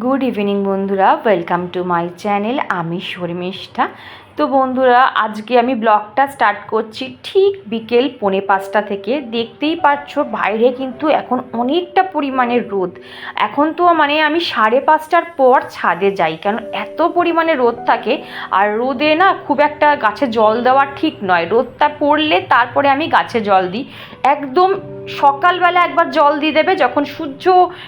Good evening বন্ধুরা, welcome to my channel. আমি শর্মিষ্ঠা। তো বন্ধুরা, আজকে আমি ব্লগটা স্টার্ট করছি ঠিক বিকেল 4:45 থেকে। দেখতেই পাচ্ছ বাইরে কিন্তু এখন অনেকটা পরিমাণে রোদ। এখন তো আমি 5:30টার পর ছাদে যাই, কারণ এত পরিমাণে রোদ থাকে। আর রোদে না খুব একটা গাছে জল দেওয়া ঠিক নয়। রোদটা পড়লে তারপরে আমি গাছে জল দিই। একদম সকালবেলা একবার জল দিয়ে দেবে যখন সূর্য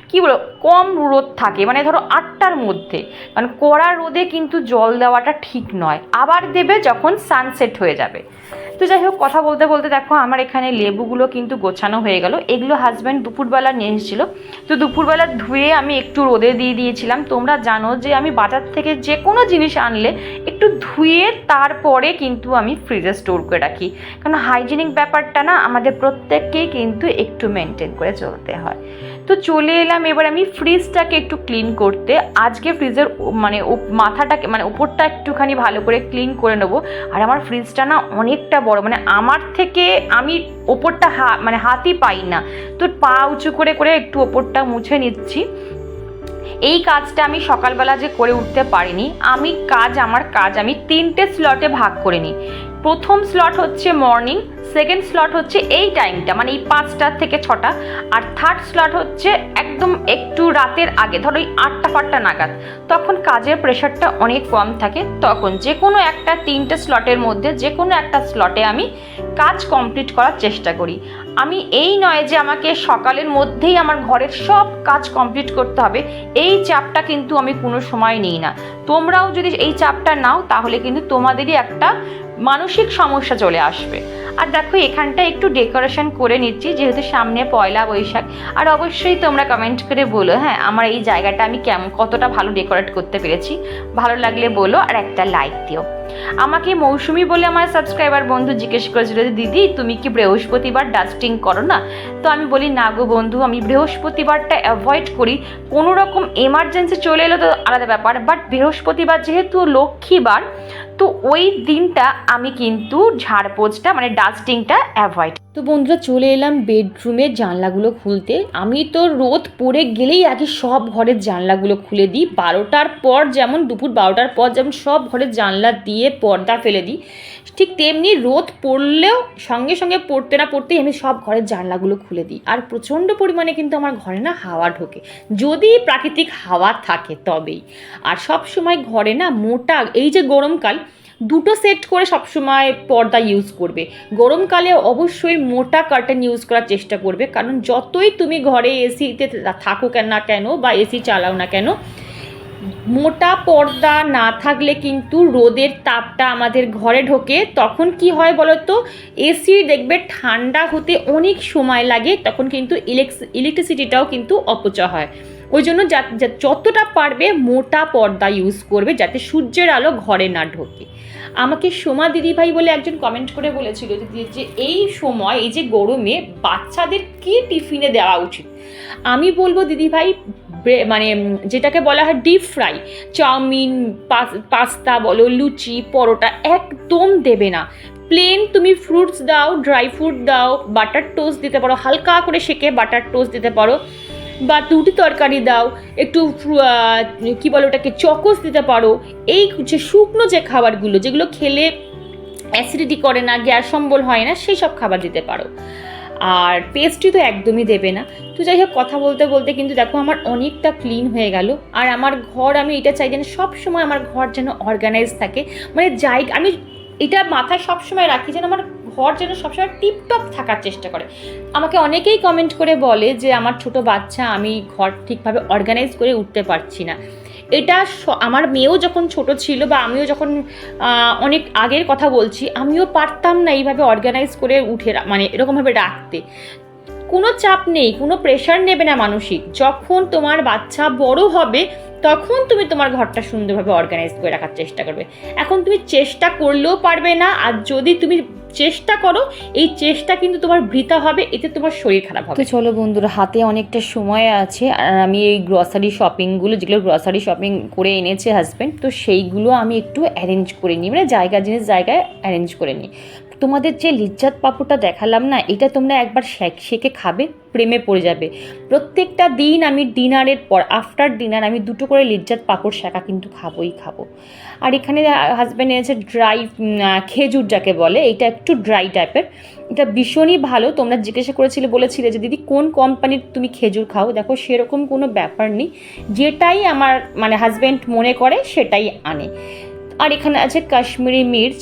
কী বলো কম রোদ থাকে, ধরো 8টার মধ্যে, কারণ কড়া রোদে কিন্তু জল দেওয়াটা ঠিক নয়। আবার দেবে যখন সানসেট হয়ে যাবে। তো যাই হোক, কথা বলতে বলতে দেখো আমার এখানে লেবুগুলো কিন্তু গোছানো হয়ে গেল। এগুলো হাজব্যান্ড দুপুরবেলা নিয়ে এসেছিলো। তো দুপুরবেলা ধুয়ে আমি একটু রোদে দিয়ে দিয়েছিলাম। তোমরা জানো যে আমি বাজার থেকে যে কোনো জিনিস আনলে একটু ধুয়ে তারপরে কিন্তু আমি ফ্রিজে স্টোর করে রাখি, কারণ হাইজিনিক ব্যাপারটা না আমাদের প্রত্যেককেই কিন্তু একটু মেনটেন করে চলতে হয়। তো চলে এলাম এবার আমি ফ্রিজটাকে একটু ক্লিন করতে। আজকে ফ্রিজের মাথাটাকে উপরটা একটুখানি ভালো করে ক্লিন করে নেবো। আর আমার ফ্রিজটা না অনেকটা বড়, আমার থেকে আমি ওপরটা হাতই পাই না। তো পা উঁচু করে করে একটু ওপরটা মুছে নিচ্ছি। এই কাজটা আমি সকালবেলা যে করে উঠতে পারিনি। আমার কাজ আমি 3টে স্লটে ভাগ করে নিই। প্রথম স্লট হচ্ছে মর্নিং, সেকেন্ড স্লট হচ্ছে এই টাইমটা এই 5টা থেকে 6টা, আর থার্ড স্লট হচ্ছে একদম একটু রাতের আগে, ধরো ওই 8টা নাগাদ। তখন কাজের প্রেশারটা অনেক কম থাকে। তখন যে কোনো একটা 3টে স্লটের মধ্যে যে কোনো একটা স্লটে আমি কাজ কমপ্লিট করার চেষ্টা করি। আমি এই নয় যে আমাকে সকালের মধ্যেই আমার ঘরের সব কাজ কমপ্লিট করতে হবে, এই চাপটা কিন্তু আমি কোনো সময় নিই না। তোমরাও যদি এই চাপটা নাও তাহলে কিন্তু তোমাদেরই একটা মানসিক সমস্যা চলে আসবে। আর দেখো এখানটা একটু ডেকোরেশন করে নিচ্ছি, যেহেতু সামনে পয়লা বৈশাখ। আর অবশ্যই তোমরা কমেন্ট করে বলো হ্যাঁ আমার এই জায়গাটা আমি কতটা ভালো ডেকোরেট করতে পেরেছি। ভালো লাগলে বলো আর একটা লাইক দিও। আমাকে মৌসুমি বলে আমার সাবস্ক্রাইবার বন্ধু জিজ্ঞেস করেছিল যে দিদি তুমি কি বৃহস্পতিবার ডাস্টিং করো না? তো আমি বলি না গো বন্ধু, আমি বৃহস্পতিবারটা অ্যাভয়েড করি। কোনো রকম এমার্জেন্সি চলে এলো তো আলাদা ব্যাপার, বাট বৃহস্পতিবার যেহেতু লক্ষ্মীবার, তো ওই দিনটা আমি কিন্তু ঝাড়পোছটা ডাস্টিংটা অ্যাভয়েড। তো বন্ধুরা চলে এলাম বেডরুমের জানলাগুলো খুলতে। আমি তো রোদ পড়ে গেলেই আগে সব ঘরের জানলাগুলো খুলে দিই। 12টার পর যেমন দুপুর 12টার পর যেমন সব ঘরের জানলা দিয়ে পর্দা ফেলে দিই, ঠিক তেমনি রোদ পড়লেও সঙ্গে সঙ্গে পড়তে না পড়তেই আমি সব ঘরের জানলাগুলো খুলে দিই। আর প্রচণ্ড পরিমাণে কিন্তু আমার ঘরে না হাওয়া ঢোকে, যদি প্রাকৃতিক হাওয়া থাকে তবেই। আর সব সময় ঘরে না মোটা, এই যে গরমকাল, 2টো সেট করে সবসময় পর্দা ইউজ করবে। গরমকালে অবশ্যই মোটা কার্টেন ইউজ করার চেষ্টা করবে, কারণ যতই তুমি ঘরে এসিতে থাকো না কেন বা এসি চালাও না কেন, মোটা পর্দা না থাকলে কিন্তু রোদের তাপটা আমাদের ঘরে ঢোকে। তখন কি হয় বলো তো, এসি দেখবে ঠান্ডা হতে অনেক সময় লাগে, তখন কিন্তু ইলেকট্রিসিটিটাও কিন্তু অপচয় হয়। ওই জন্য যতটা পারবে মোটা পর্দা ইউজ করবে, যাতে সূর্যের আলো ঘরে না ঢোকে। আমাকে সোমা দিদিভাই বলে একজন কমেন্ট করে বলেছিল যে এই সময়, এই যে গরমে বাচ্চাদের কি টিফিনে দেওয়া উচিত। আমি বলবো দিদিভাই, যেটাকে বলা হয় ডিপ ফ্রাই, চাউমিন, পাস্তা বলো, লুচি, পরোটা একদম দেবে না। প্লেন তুমি ফ্রুটস দাও, ড্রাই ফ্রুট দাও, বাটার টোস্ট দিতে পারো, হালকা করে সেকে বাটার টোস্ট দিতে পারো, বা রুটি তরকারি দাও, একটু কী বলো ওটাকে চকোস দিতে পারো। এই যে শুকনো যে খাবারগুলো, যেগুলো খেলে অ্যাসিডিটি করে না, গ্যাস অম্বল হয় না, সেই সব খাবার দিতে পারো। আর পেস্ট্রি তো একদমই দেবে না। তো যাই হোক, কথা বলতে বলতে কিন্তু দেখো আমার অনেকটা ক্লিন হয়ে গেল। আর আমার ঘর, আমি এটা চাই যেন সবসময় আমার ঘর যেন অর্গানাইজ থাকে। আমি এটা মাথায় সবসময় রাখি যেন আমার ঘর যেন সবসময় টিপটপ থাকার চেষ্টা করে। আমাকে অনেকেই কমেন্ট করে বলে যে আমার ছোট বাচ্চা, আমি ঘর ঠিকভাবে অর্গানাইজ করে উঠতে পারছি না। এটা আমার মেয়েও যখন ছোট ছিল, বা আমিও যখন অনেক আগের কথা বলছি, আমিও পারতাম না এইভাবে অর্গানাইজ করে উঠে এরকমভাবে রাখতে। কোনো চাপ নেই, কোনো প্রেশার নেবে না মানসিক। যখন তোমার বাচ্চা বড় হবে তখন তুমি তোমার ঘরটা সুন্দরভাবে অর্গানাইজ করে রাখার চেষ্টা করবে। এখন তুমি চেষ্টা করলেও পারবে না, আর যদি তুমি চেষ্টা করো, এই চেষ্টা কিন্তু তোমার বৃথা হবে, এতে তোমার শরীর খারাপ হবে। তো চলো বন্ধুরা, হাতে অনেকটা সময় আছে, আর আমি এই গ্রসারি শপিংগুলো, যেগুলো গ্রসারি শপিং করে এনেছে হাজব্যান্ড, তো সেইগুলো আমি একটু অ্যারেঞ্জ করে নিই, জায়গায় জিনিস জায়গায় অ্যারেঞ্জ করে নিই। তোমাদের যে লিজ্জাত পাঁপড়টা দেখালাম না, এটা তোমরা একবার শেখে খাবে, প্রেমে পড়ে যাবে। প্রত্যেকটা দিন আমি ডিনারের পর, আফটার ডিনার আমি 2টো করে লিজ্জাত পাঁপড় শেখা কিন্তু খাবোই খাবো। আর এখানে হাজব্যান্ড এনেছে ড্রাই খেজুর যাকে বলে, এটা একটু ড্রাই টাইপের, এটা ভীষণই ভালো। তোমরা জিজ্ঞাসা করেছিলে, বলেছিলে যে দিদি কোন কোম্পানির তুমি খেজুর খাও, দেখো সেরকম কোনো ব্যাপার নেই, যেটাই আমার মানে হাজব্যান্ড মনে করে সেটাই আনে। আর এখানে আছে কাশ্মীরি মির্চ,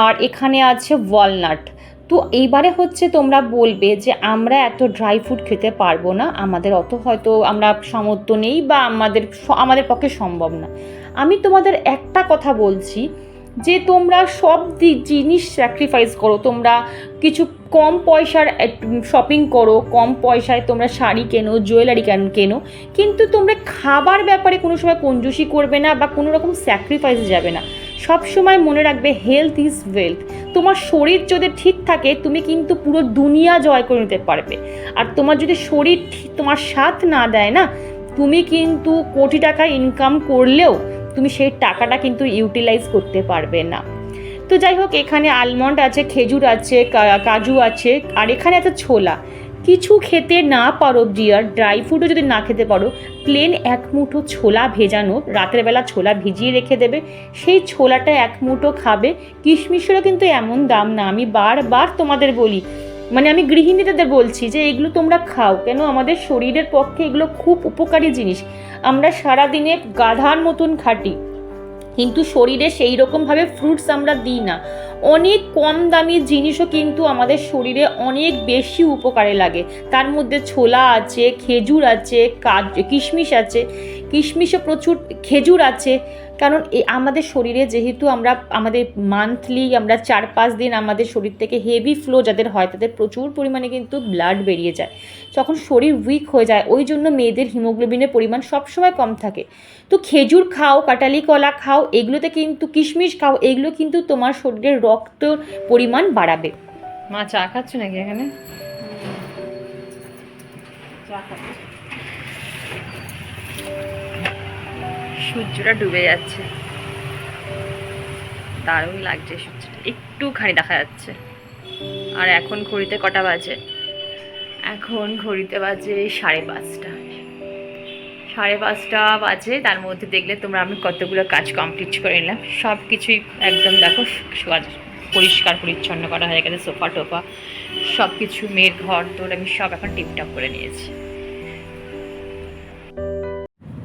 আর এখানে আছে ওয়ালনাট। তো এইবারে হচ্ছে তোমরা বলবে যে আমরা এত ড্রাই ফ্রুট খেতে পারবো না, আমাদের অত হয়তো আমরা সামর্থ্য নেই বা আমাদের পক্ষে সম্ভব না। আমি তোমাদের একটা কথা বলছি যে তোমরা সব জিনিস স্যাক্রিফাইস করো, তোমরা কিছু কম পয়সার শপিং করো, কম পয়সায় তোমরা শাড়ি কেনো, জুয়েলারি কেনো, কিন্তু তোমরা খাবার ব্যাপারে কোনো সময় কঞ্জুসি করবে না বা কোনো রকম স্যাক্রিফাইসে যাবে না। সব সময় মনে রাখবে হেলথ ইজ ওয়েলথ। তোমার শরীর যদি ঠিক থাকে তুমি কিন্তু পুরো দুনিয়া জয় করে নিতে পারবে। আর তোমার যদি শরীর তোমার সাথ না দেয় না, তুমি কিন্তু কোটি টাকা ইনকাম করলেও তুমি সেই টাকাটা কিন্তু ইউটিলাইজ করতে পারবে না। তো যাই হোক, এখানে আলমন্ড আছে, খেজুর আছে, কাজু আছে, আর এখানে আছে ছোলা। কিছু খেতে না পারো ডিয়ার, ড্রাই ফ্রুটও যদি না খেতে পারো, প্লেন 1 মুঠো ছোলা ভেজানো, রাতের বেলা ছোলা ভিজিয়ে রেখে দেবে, সেই ছোলাটা 1 মুঠো খাবে। কিশমিশেরও কিন্তু এমন দাম না, আমি বারবার তোমাদের বলি, মানে আমি গৃহিণীদের বলছি যে এগুলো তোমরা খাও, কেন আমাদের শরীরের পক্ষে এগুলো খুব উপকারী জিনিস। আমরা সারাদিনে গাধার মতন খাটি, কিন্তু শরীরে সেই রকমভাবে ফ্রুটস আমরা দিই না। অনেক কম দামি জিনিসও কিন্তু আমাদের শরীরে অনেক বেশি উপকারে লাগে। তার মধ্যে ছোলা আছে, খেজুর আছে, কিশমিশ আছে, কিশমিশও প্রচুর, খেজুর আছে। কারণ আমাদের শরীরে যেহেতু আমাদের মান্থলি আমরা 4-5 দিন আমাদের শরীর থেকে হেভি ফ্লো যাদের হয় তাদের প্রচুর পরিমাণে কিন্তু ব্লাড বেরিয়ে যায়, তখন শরীর উইক হয়ে যায়। ওই জন্য মেয়েদের হিমোগ্লোবিনের পরিমাণ সবসময় কম থাকে। তো খেজুর খাও, কাঁঠালি কলা খাও, এগুলোতে কিন্তু কিশমিশ খাও, এগুলো কিন্তু তোমার শরীরের রক্ত পরিমাণ বাড়াবে। মা চা খাচ্ছ নাকি এখানে? চা খাচ্ছ। সূর্যটা ডুবে যাচ্ছে, দারুণ লাগছে সূর্যটা, একটুখানি দেখা যাচ্ছে। আর এখন ঘড়িতে কটা বাজে? এখন ঘড়িতে বাজে 5:30। 5:30 বাজে। তার মধ্যে দেখলে তোমরা আমি কতগুলো কাজ কমপ্লিট করে নিলাম। সব কিছুই একদম দেখো পরিষ্কার পরিচ্ছন্ন করা হয়ে গেছে, সোফা টোফা সব কিছু, মেয়ের ঘর তোর আমি সব এখন টিপটপ করে নিয়েছি।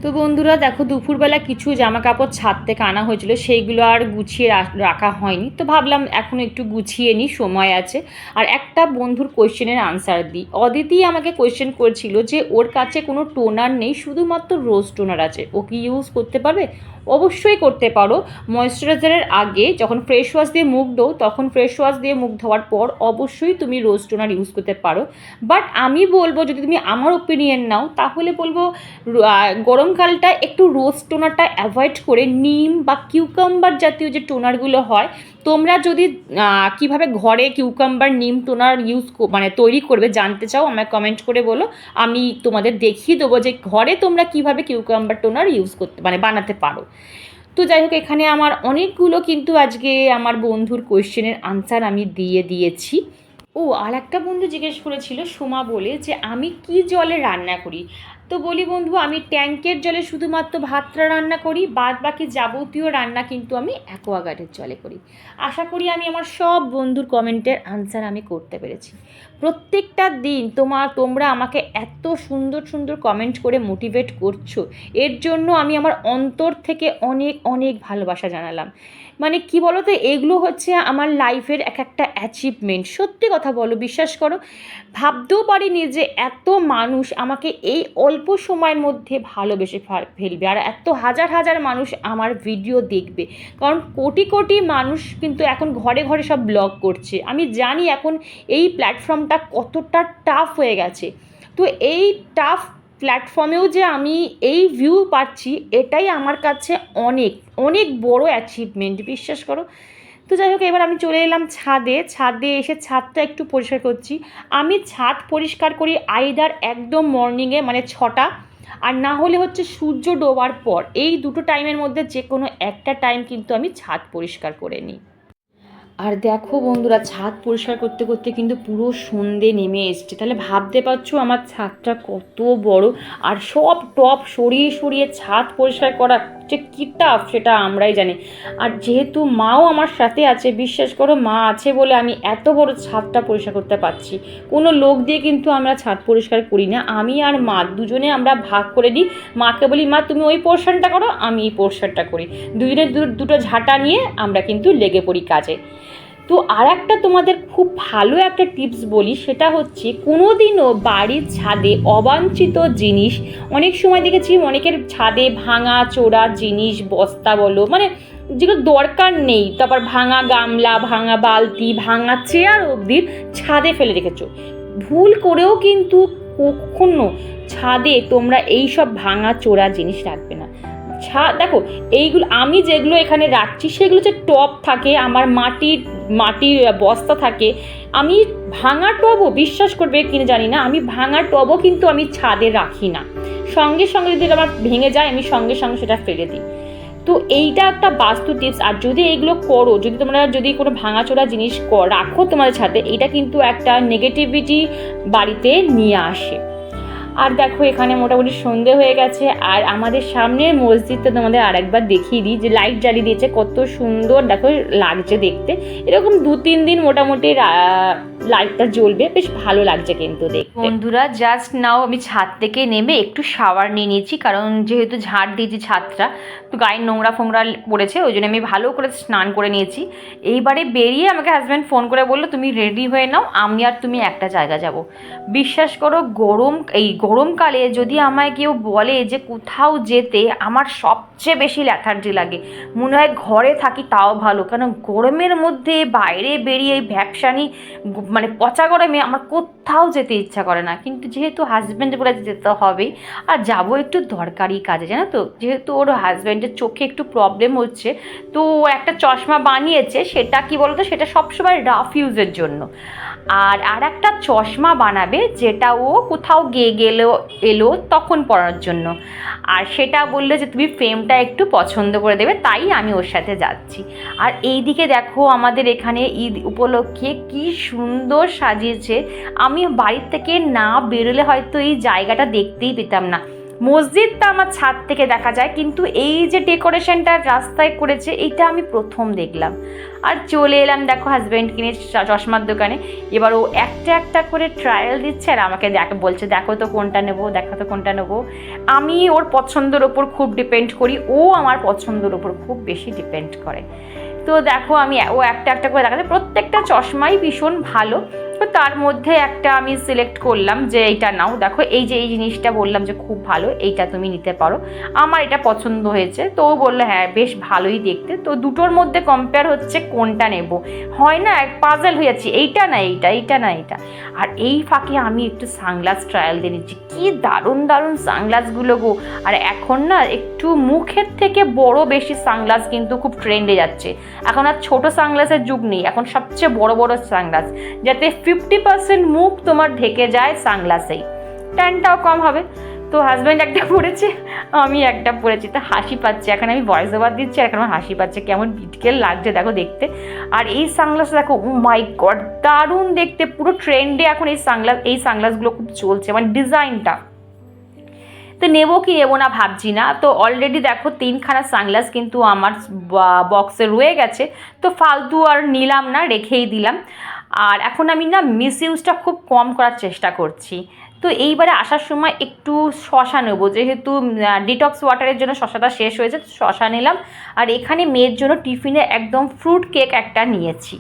তো বন্ধুরা দেখো, দুপুরবেলা কিছু জামা কাপড় ছাদ থেকে আনা হয়েছিল, সেইগুলো আর গুছিয়ে রাখা হয়নি। তো ভাবলাম এখন একটু গুছিয়ে নিই, সময় আছে। আর একটা বন্ধুর কোয়েশ্চেনের আনসার দিই। অদিতি আমাকে কোয়েশ্চেন করেছিল যে ওর কাছে কোনো টোনার নেই, শুধুমাত্র রোজ টোনার আছে, ও কি ইউজ করতে পারবে? অবশ্যই করতে পারো। ময়েশ্চারাইজারের আগে যখন ফ্রেশ ওয়াশ দিয়ে মুখ ধো, তখন ফ্রেশ ওয়াশ দিয়ে মুখ ধোয়ার পর অবশ্যই তুমি রোজ টোনার ইউজ করতে পারো। বাট আমি বলবো, যদি তুমি আমার ওপিনিয়ন নাও, তাহলে বলবো গরমকালটা একটু রোজ টোনারটা অ্যাভয়েড করে নিম বা কিউকাম্বার জাতীয় যে টোনারগুলো হয়, তোমরা যদি কিভাবে ঘরে কিউকাম্বার নিম টোনার মানে তৈরি করবে জানতে চাও, আমায় কমেন্ট করে বলো, আমি তোমাদের দেখিয়ে দেবো যে ঘরে তোমরা কিভাবে কিউকাম্বার টোনার ইউজ করতে মানে বানাতে পারো। তো যাই হোক, এখানে আমার অনেকগুলো কিন্তু আজকে আমার বন্ধুর কোয়েশ্চেনের আনসার আমি দিয়ে দিয়েছি। ও আর একটা বন্ধু জিজ্ঞেস করেছিল, সোমা বলে, যে আমি কি জলে রান্না করি। তো বলি বন্ধু, আমি ট্যাঙ্কের জলে শুধুমাত্র ভাতটা রান্না করি, বাদ বাকি যাবতীয় রান্না কিন্তু আমি অ্যাকোয়াগার্ডের জলে করি। আশা করি আমি আমার সব বন্ধুর কমেন্টের আনসার আমি করতে পেরেছি। প্রত্যেকটা দিন তোমরা আমাকে এত সুন্দর সুন্দর কমেন্ট করে মোটিভেট করছো, এর জন্য আমি আমার অন্তর থেকে অনেক অনেক ভালোবাসা জানালাম। মানে কি বলো তো, এগুলো হচ্ছে আমার লাইফের একটা অ্যাচিভমেন্ট। সত্যি কথা বলো, বিশ্বাস করো, ভাবতেও পারিনি যে এত মানুষ আমাকে এই অল্প সময়ের মধ্যে ভালোবেসে ফেলবে, আর এত হাজার হাজার মানুষ আমার ভিডিও দেখবে। কারণ কোটি কোটি মানুষ কিন্তু এখন ঘরে ঘরে সব ব্লগ করছে। আমি জানি এখন এই প্ল্যাটফর্মটা কতটা টাফ হয়ে গেছে। তো এই টাফ প্ল্যাটফর্মেও যে আমি এই ভিউ পাচ্ছি, এটাই আমার কাছে অনেক অনেক বড় অ্যাচিভমেন্ট, বিশ্বাস করো। তো যাই হোক, এবার আমি চলে এলাম ছাদে এসে ছাদটা একটু পরিষ্কার করছি। আমি ছাদ পরিষ্কার করি আইদার একদম মর্নিংয়ে মানে 6টা, আর না হলে হচ্ছে সূর্য ডোবার পর। এই দুটো টাইমের মধ্যে যে কোনো একটা টাইম কিন্তু আমি ছাদ পরিষ্কার করে নিই। আর দেখো বন্ধুরা, ছাদ পরিষ্কার করতে করতে কিন্তু পুরো সন্ধে নেমে এসছে। তাহলে ভাবতে পারছো আমার ছাদটা কত বড়, আর সব টব সরিয়ে সরিয়ে ছাদ পরিষ্কার করা যে কী টাফ সেটা আমরাই জানি। আর যেহেতু মাও আমার সাথে আছে, বিশ্বাস করো মা আছে বলে আমি এত বড় ছাদটা পরিষ্কার করতে পারছি। কোনো লোক দিয়ে কিন্তু আমরা ছাদ পরিষ্কার করি না, আমি আর মা দুজনে আমরা ভাগ করে দিই। মাকে বলি মা তুমি ওই পোর্শনটা করো, আমি এই পোর্শনটা করি, দুজনে দুটো ঝাঁটা নিয়ে আমরা কিন্তু লেগে পড়ি কাজে। তো আর একটা তোমাদের খুব ভালো একটা টিপস বলি, সেটা হচ্ছে কোনো দিনও বাড়ির ছাদে অবাঞ্ছিত জিনিস, অনেক সময় দেখেছি অনেকের ছাদে ভাঙা চোরা জিনিস, বস্তা বলো, মানে যেগুলো দরকার নেই, তারপর ভাঙা গামলা, ভাঙা বালতি, ভাঙা চেয়ার অবধি ছাদে ফেলে রেখেছো। ভুল করেও কিন্তু কখনো ছাদে তোমরা এই সব ভাঙা চোরা জিনিস রাখবে না। দেখো এইগুলো আমি যেগুলো এখানে রাখছি সেগুলো হচ্ছে টব থাকে, আমার মাটির বস্তা থাকে। আমি ভাঙা টবও, বিশ্বাস করবে কিনা জানি না, আমি ভাঙা টবও কিন্তু আমি ছাদে রাখি না। সঙ্গে সঙ্গে যদি আমার ভেঙে যায় আমি সঙ্গে সঙ্গে সেটা ফেলে দিই। তো এইটা একটা বাস্তু টিপস। আর যদি এইগুলো করো, যদি তোমরা কোনো ভাঙাচোরা জিনিস রাখো তোমাদের ছাদে, এটা কিন্তু একটা নেগেটিভিটি বাড়িতে নিয়ে আসে। আর দেখো এখানে মোটামুটি সন্ধে হয়ে গেছে, আর আমাদের সামনের মসজিদটা তোমাদের আরেকবার দেখিয়ে দিই, যে লাইট জ্বালিয়ে দিয়েছে, কত সুন্দর দেখো লাগছে দেখতে। এরকম 2-3 দিন মোটামুটি লাইটটা জ্বলবে, বেশ ভালো লাগছে কিন্তু দেখতে। বন্ধুরা জাস্ট নাও আমি ছাদ থেকে নেমে একটু শাওয়ার নিয়ে নিয়েছি, কারণ যেহেতু ঝাড় দিয়েছি ছাদটা, তো গায়ে নোংরা ফোংরা পড়েছে, ওই জন্য আমি ভালো করে স্নান করে নিয়েছি। এইবারে বেরিয়ে আমাকে হাজব্যান্ড ফোন করে বললো তুমি রেডি হয়ে নাও, আমি আর তুমি একটা জায়গা যাব। বিশ্বাস করো এই গরমকালে যদি আমায় কেউ বলে যে কোথাও যেতে, আমার সবচেয়ে বেশি ল্যাথার্জি লাগে। মনে হয় ঘরে থাকি তাও ভালো, কারণ গরমের মধ্যে বাইরে বেরিয়ে এই ভ্যাপসানি মানে পচা গরমে আমার কোথাও যেতে ইচ্ছা করে না। কিন্তু যেহেতু হাজব্যান্ড বলে যেতে হবেই, আর যাবো একটু দরকারি কাজে, জানো তো, যেহেতু ওর হাজব্যান্ডের চোখে একটু প্রবলেম হচ্ছে, তো একটা চশমা বানিয়েছে, সেটা কি বলতো, সেটা সবসময় রাফ ইউজের জন্য। আর একটা চশমা বানাবে যেটা ও কোথাও এলো তখন পরার জন্য। আর সেটা বললো যে তুমি ফ্রেমটা একটু পছন্দ করে দেবে, তাই আমি ওর সাথে যাচ্ছি। আর এইদিকে দেখো আমাদের এখানে ঈদ উপলক্ষে কি সুন্দর সাজিয়েছে। আমি বাড়ির থেকে না বেরোলে হয়তো এই জায়গাটা দেখতেই পেতাম না। মসজিদটা আমার ছাদ থেকে দেখা যায়, কিন্তু এই যে ডেকোরেশনটা রাস্তায় করেছে এইটা আমি প্রথম দেখলাম। আর চলে এলাম দেখো হাজব্যান্ড কিনে চশমার দোকানে। এবার ও একটা একটা করে ট্রায়াল দিচ্ছে আর আমাকে বলছে দেখো তো কোনটা নেবো, দেখো তো কোনটা নেবো। আমি ওর পছন্দের ওপর খুব ডিপেন্ড করি, ও আমার পছন্দের ওপর খুব বেশি ডিপেন্ড করে। তো দেখো ও একটা একটা করে দেখাচ্ছে, প্রত্যেকটা চশমাই ভীষণ ভালো। তো তার মধ্যে একটা আমি সিলেক্ট করলাম যে এইটা নাও, দেখো এই যে এই জিনিসটা বললাম যে খুব ভালো, এইটা তুমি নিতে পারো, আমার এটা পছন্দ হয়েছে। তো ও বললো হ্যাঁ বেশ ভালোই দেখতে। তো দুটোর মধ্যে কম্পেয়ার হচ্ছে কোনটা নেব, হয় না এক পাজল হয়ে যাচ্ছে, এইটা না এইটা, এইটা না এইটা। আর এই ফাঁকে আমি একটু সানগ্লাস ট্রায়াল দিয়ে নিচ্ছি, কি দারুণ দারুণ সানগ্লাসগুলো গো। আর এখন না একটু মুখের থেকে বড় বেশি সানগ্লাস কিন্তু খুব ট্রেন্ডে যাচ্ছে। এখন আর ছোট সানগ্লাসের যুগ নেই, এখন সবচেয়ে বড় বড় সানগ্লাস, যাতে 50% মুখ তোমার ঢেকে যায় সানগ্লাসেই, ট্যানটাও কম হবে। তো হাজব্যান্ড একটা পরেছে, আমি একটা পরেছি, তো হাসি পাচ্ছে। এখন আমি ভয়েস ওভার দিচ্ছি আর এখন আমার হাসি পাচ্ছে, কেমন বিটকেল লাগছে দেখো দেখতে। আর এই সানগ্লাস দেখো, ও মাই গড দারুণ দেখতে, পুরো ট্রেন্ডে এখন এই সানগ্লাসগুলো খুব চলছে, মানে ডিজাইনটা। তো নেবো কি নেবো না ভাবছি না, তো অলরেডি দেখো 3খানা সানগ্লাস কিন্তু আমার বক্সে রয়ে গেছে, তো ফালতু আর নিলাম না, রেখেই দিলাম। আর এখন আমি না মিসইউজটা খুব কম করার চেষ্টা করছি। তো এইবারে আসার সময় একটু শশা নেবো, যেহেতু ডিটক্স ওয়াটারের জন্য শশাটা শেষ হয়েছে, শশা নিলাম। আর এখানে মেয়ের জন্য টিফিনে একদম ফ্রুট কেক একটা নিয়েছি।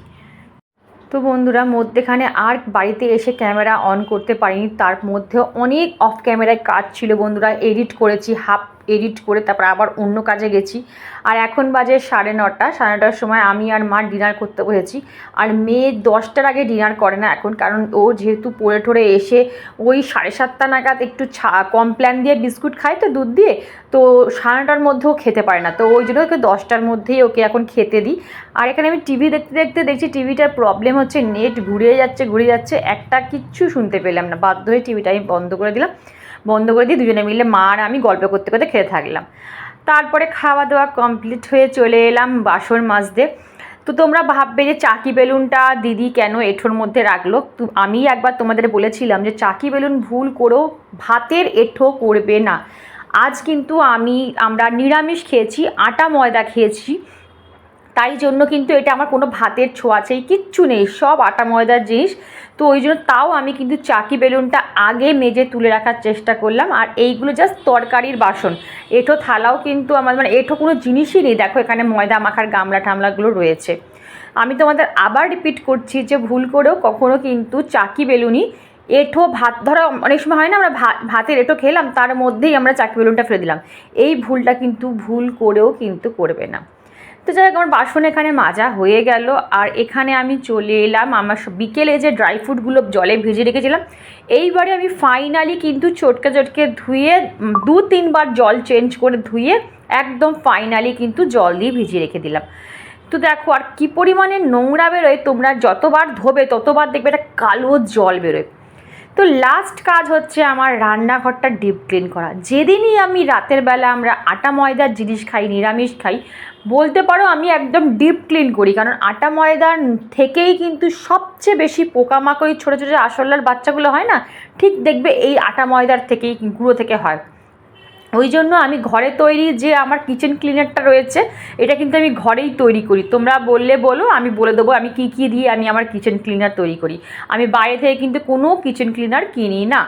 তো বন্ধুরা মধ্যেখানে আর বাড়িতে এসে ক্যামেরা অন করতে পারিনি, তার মধ্যে অনেক অফ ক্যামেরায় কাজ ছিল বন্ধুরা, এডিট করেছি, হাফ এডিট করে তারপর আবার অন্য কাজে গেছি। আর এখন বাজে 9:30, 9:30টার সময় আমি আর মা ডিনার করতে বসেছি। আর মেয়ে 10টার আগে ডিনার করে না এখন, কারণ ও যেহেতু পড়ে ঠরে এসে ওই 7:30 নাগাদ একটু কমপ্ল্যান দিয়ে বিস্কুট খায় তো দুধ দিয়ে, তো 9:30টার মধ্যেও খেতে পারে না, তো ওই জন্য ওকে 10টার মধ্যেই ওকে এখন খেতে দিই। আর এখানে আমি টিভি দেখতে দেখতে দেখছি টিভিটার প্রবলেম হচ্ছে, নেট ঘুরে যাচ্ছে, একটা কিচ্ছু শুনতে পেলাম না, বাধ্য হয়ে টিভিটা আমি বন্ধ করে দিলাম। বন্ধ করে দিয়ে দুজনে মিলে মা আর আমি গল্প করতে করতে খেতে থাকলাম। তারপরে খাওয়া দাওয়া কমপ্লিট হয়ে চলে এলাম বাসন মাজতে। তো তো তোমরা ভাববে যে চাকি বেলুনটা দিদি কেন এঁঠোর মধ্যে রাখলো। তো আমি একবার তোমাদের বলেছিলাম যে চাকি বেলুন ভুল করেও ভাতের এঁঠো করবে না। আজ কিন্তু আমরা নিরামিষ খেয়েছি, আটা ময়দা খেয়েছি, তাই জন্য কিন্তু এটা আমার কোনো ভাতের ছোঁয়াছেই কিচ্ছু নেই, সব আটা ময়দার জিনিস। তো ওই জন্য তাও আমি কিন্তু চাকি বেলুনটা আগে মেজে তুলে রাখার চেষ্টা করলাম। আর এইগুলো জাস্ট তরকারির বাসন, এঁঠো থালাও কিন্তু আমার মানে এঁঠো কোনো জিনিসই নেই। দেখো এখানে ময়দা মাখার গামলা টামলাগুলো রয়েছে। আমি তোমাদের আবার রিপিট করছি যে ভুল করেও কখনো কিন্তু চাকি বেলুনই এঁঠো ভাত ধরো অনেক সময় হয় না, আমরা ভাতের এঁঠো খেলাম তার মধ্যেই আমরা চাকি বেলুনটা ফেলে দিলাম, এই ভুলটা কিন্তু ভুল করেও কিন্তু করবে না। তো যাই হোক আমার বাসন এখানে মাজা হয়ে গেল। আর এখানে আমি চলে এলাম আমার বিকেলে যে ড্রাই ফ্রুটগুলো জলে ভিজিয়ে রেখেছিলাম, এইবারে আমি ফাইনালি কিন্তু চটকে ধুয়ে 2-3 বার জল চেঞ্জ করে ধুয়ে একদম ফাইনালি কিন্তু জল দিয়ে ভিজিয়ে রেখে দিলাম। তো দেখো আর কী পরিমাণে নোংরা বেরোয়, তোমরা যতবার ধোবে ততবার দেখবে একটা কালো জল বেরোয়। তো লাস্ট কাজ হচ্ছে আমার রান্নাঘরটা ডিপ ক্লিন করা। যেদিনই আমি রাতের বেলা আমরা আটা ময়দার জিনিস খাই, নিরামিষ খাই, বলতে পারো আমি একদম ডিপ ক্লিন করি, কারণ আটা ময়দার থেকেই কিন্তু সবচেয়ে বেশি পোকামাকড়ি ছোটো ছোটো আরশোলার বাচ্চাগুলো হয় না, ঠিক দেখবে এই আটা ময়দার থেকেই গুঁড়ো থেকে হয়। ওই জন্য আমি ঘরে তৈরি যে আমার কিচেন ক্লিনারটা রয়েছে, এটা কিন্তু আমি ঘরেই তৈরি করি। তোমরা বললে বলো, আমি বলে দেবো আমি কী কী দিয়ে আমি আমার কিচেন ক্লিনার তৈরি করি। আমি বাইরে থেকে কিন্তু কোনো কিচেন ক্লিনার কিনি না।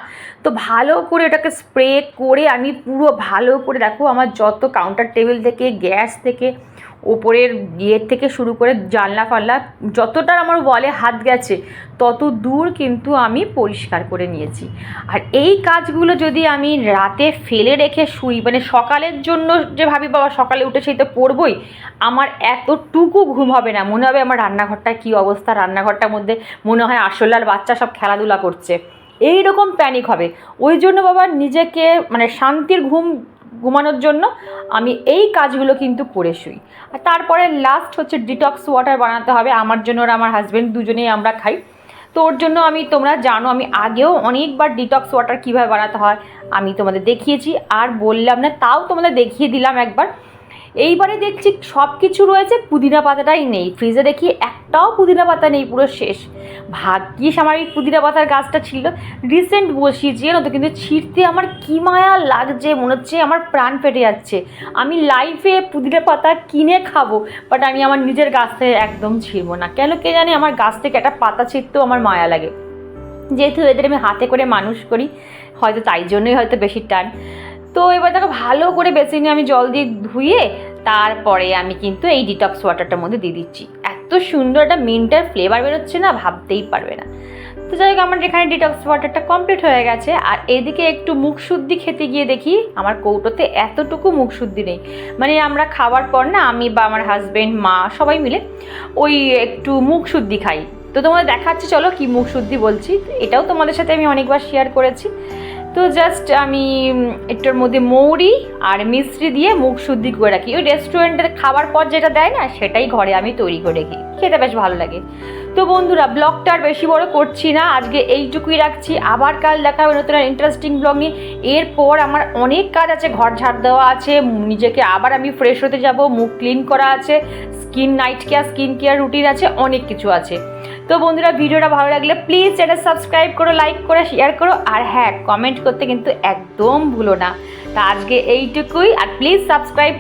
তো ভালো করে এটাকে স্প্রে করে আমি পুরো ভালো করে, দেখো আমার যত কাউন্টার টেবিল থেকে, গ্যাস থেকে, ওপরের ইয়ের থেকে শুরু করে জানলা ফাল্লা যতটা আমার ওয়ালে হাত গেছে তত দূর কিন্তু আমি পরিষ্কার করে নিয়েছি। আর এই কাজগুলো যদি আমি রাতে ফেলে রেখে শুই, মানে সকালের জন্য যে ভাবি বাবা সকালে উঠে সেই তো করবই, আমার এতটুকু ঘুম হবে না। মনে হবে আমার রান্নাঘরটার কী অবস্থা, রান্নাঘরটার মধ্যে মনে হয় আরশোলার বাচ্চা সব খেলাধুলা করছে, এই রকম প্যানিক হবে। ওই জন্য বাবা নিজেকে মানে শান্তির ঘুমানোর জন্য আমি এই কাজগুলো কিন্তু করে শুই। আর তারপরে লাস্ট হচ্ছে ডিটক্স ওয়াটার বানাতে হবে আমার জন্য, আর আমার হাজব্যান্ড দুজনেই আমরা খাই। তো ওর জন্য তোমরা জানো আমি আগেও অনেকবার ডিটক্স ওয়াটার কীভাবে বানাতে হয় আমি তোমাদের দেখিয়েছি, আর বললাম না, তাও তোমাদের দেখিয়ে দিলাম একবার। এইবারে দেখছি সব কিছু রয়েছে, পুদিনা পাতাটাই নেই। ফ্রিজে দেখি একটাও পুদিনা পাতা নেই, পুরো শেষ। ভাগ্যিস আমার এই পুদিনা পাতার গাছটা ছিল, রিসেন্ট বসিয়েছি জানো তো, কিন্তু ছিঁড়তে আমার কী মায়া লাগছে, মনে হচ্ছে আমার প্রাণ ফেটে যাচ্ছে। আমি লাইফে পুদিনা পাতা কিনে খাবো, বাট আমি আমার নিজের গাছ থেকে একদম ছিঁড়বো না। কেন কে জানে আমার গাছ থেকে একটা পাতা ছিঁড়তেও আমার মায়া লাগে, যেহেতু এদের আমি হাতে করে মানুষ করি, হয়তো তাই জন্যই হয়তো বেশি টান। তো এবার দেখো ভালো করে বেসিনে আমি জল দিয়ে ধুয়ে তারপরে আমি কিন্তু এই ডিটক্স ওয়াটারটার মধ্যে দিয়ে দিচ্ছি। এত সুন্দর একটা মিন্টের ফ্লেভার বেরোচ্ছে না, ভাবতেই পারবে না। তো যাই হোক আমার এখানে ডিটক্স ওয়াটারটা কমপ্লিট হয়ে গেছে। আর এদিকে একটু মুখ শুদ্ধি খেতে গিয়ে দেখি আমার কৌটোতে এতটুকু মুখ শুদ্ধি নেই। মানে আমরা খাওয়ার পর না, আমি বা আমার হাজব্যান্ড, মা সবাই মিলে ওই একটু মুখ শুদ্ধি খাই। তো তোমাদের দেখাচ্ছি, চলো কি মুখ শুদ্ধি বলছি। এটাও তোমাদের সাথে আমি অনেকবার শেয়ার করেছি। তো জাস্ট আমি একটার মধ্যে মৌরি আর মিশ্রি দিয়ে মুখ শুদ্ধি করে রাখি। ওই রেস্টুরেন্টের খাবার পর যেটা দেয় না, সেটাই ঘরে আমি তৈরি করে রাখি, খেতে বেশ ভালো লাগে। তো বন্ধুরা ব্লগটা আর বেশি বড় করছি না, আজকে এইটুকুই রাখছি। আবার কাল দেখা হবে নতুন ইন্টারেস্টিং ব্লগ নিয়ে। এরপর আমার অনেক কাজ আছে, ঘর ঝাড় দেওয়া আছে, নিজেকে আবার আমি ফ্রেশ হতে যাব, মুখ ক্লিন করা আছে, স্কিন কেয়ার রুটিন আছে, অনেক কিছু আছে। তো বন্ধুরা ভিডিওটা ভালো লাগলে প্লিজ চ্যানেল সাবস্ক্রাইব করো, লাইক করে শেয়ার করো, আর হ্যাঁ কমেন্ট করতে কিন্তু একদম ভুলো না। তা আজকে এইটুকুই, আর প্লিজ সাবস্ক্রাইব